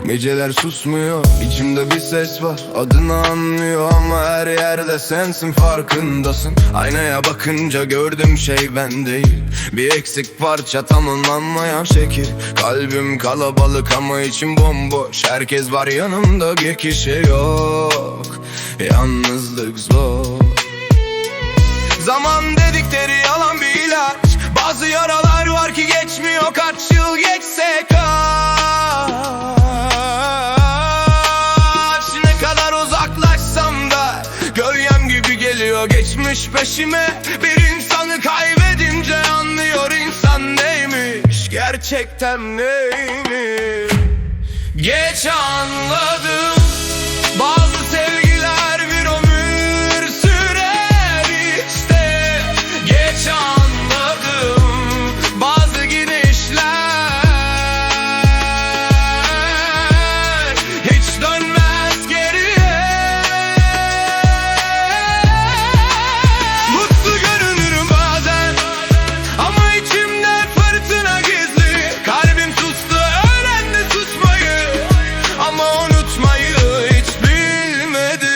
Geceler susmuyor, içimde bir ses var, adını anlıyor ama her yerde sensin, farkındasın. Aynaya bakınca gördüm şey ben değil, bir eksik parça tamamlanmayan şekil. Kalbim kalabalık ama içim bomboş, herkes var yanımda, bir kişi yok. Yalnızlık zor. Zaman dedikleri yalan bir ilaç. Bazı yaralar var ki geçmiyor, kaç yıl geçse kaç. Ne kadar uzaklaşsam da gölgem gibi geliyor geçmiş peşime. Bir insanı kaybedince anlıyor insan neymiş, gerçekten neymiş. Geç anladım, bazı sevgiler bir ömür sürer işte. Geç anladım, bazı gidişler hiç dönmez geriye. Mutlu görünürüm bazen ama içimde fırtına gizli. Kalbim sustu, öğrendi susmayı ama unutmayı hiç bilmedi.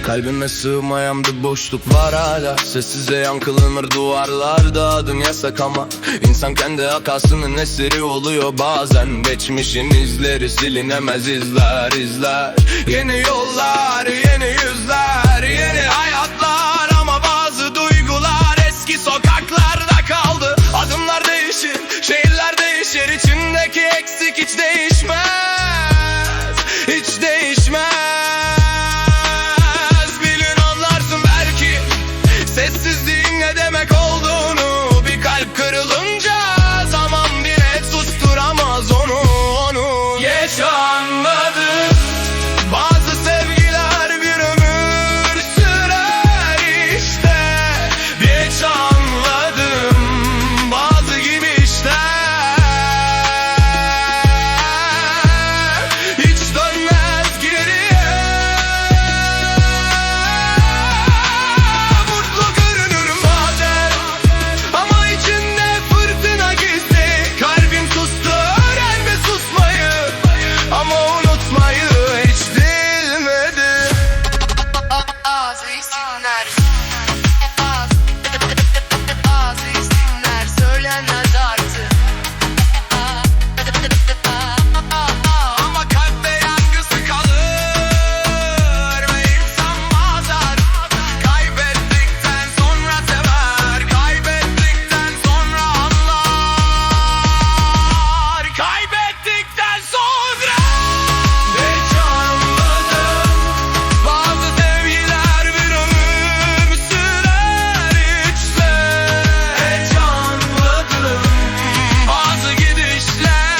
Kalbime sığmayan bir boşluk var hala, sessizce yankılanır duvarlarda, adın yasak ama insan kendi hatasının esiri oluyor bazen. Geçmişin izleri silinemez, izler izler. Yeni yollar, yeni yüzler, yeni hayatlar ama bazı duygular eski sokaklarda kaldı. Adımlar değişir, şehirler değişir, içindeki eksik hiç değişmez, hiç değişmez. Bilin anlarsın belki sessizliğin ne demek olduğunu. Bir kalp kırılınca zaman bile susturamaz onu. Geç anladım, bazı sevgiler bir ömür sürer işte. Geç anladım, bazı gidişler hiç dönmez geriye. Mutlu görünürüm bazen ama içinde fırtına gizli. Kalbim sustu, öğrendi susmayı ama unutmayı hiç bilmedi. Bazı isimler Bazı isimler söylenmez artık. Ama kalpte yankısı kalır ve insan bazen kaybettikten sonra sever, kaybettikten sonra anlar, kaybettikten sonra. Geç anladım, bazı sevgiler bir ömür sürer işte. Geç anladım, bazı gidişler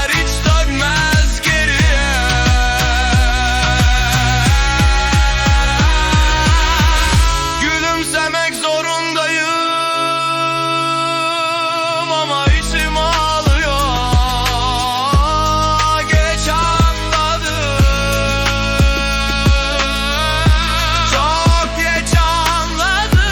hiç dönmez geriye. Gülümsemek zorundayım ama içim ağlıyor. Geç anladım, çok geç anladım.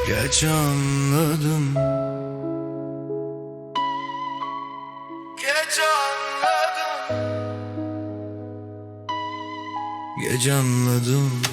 Geç anladım, geç anladım, geç anladım.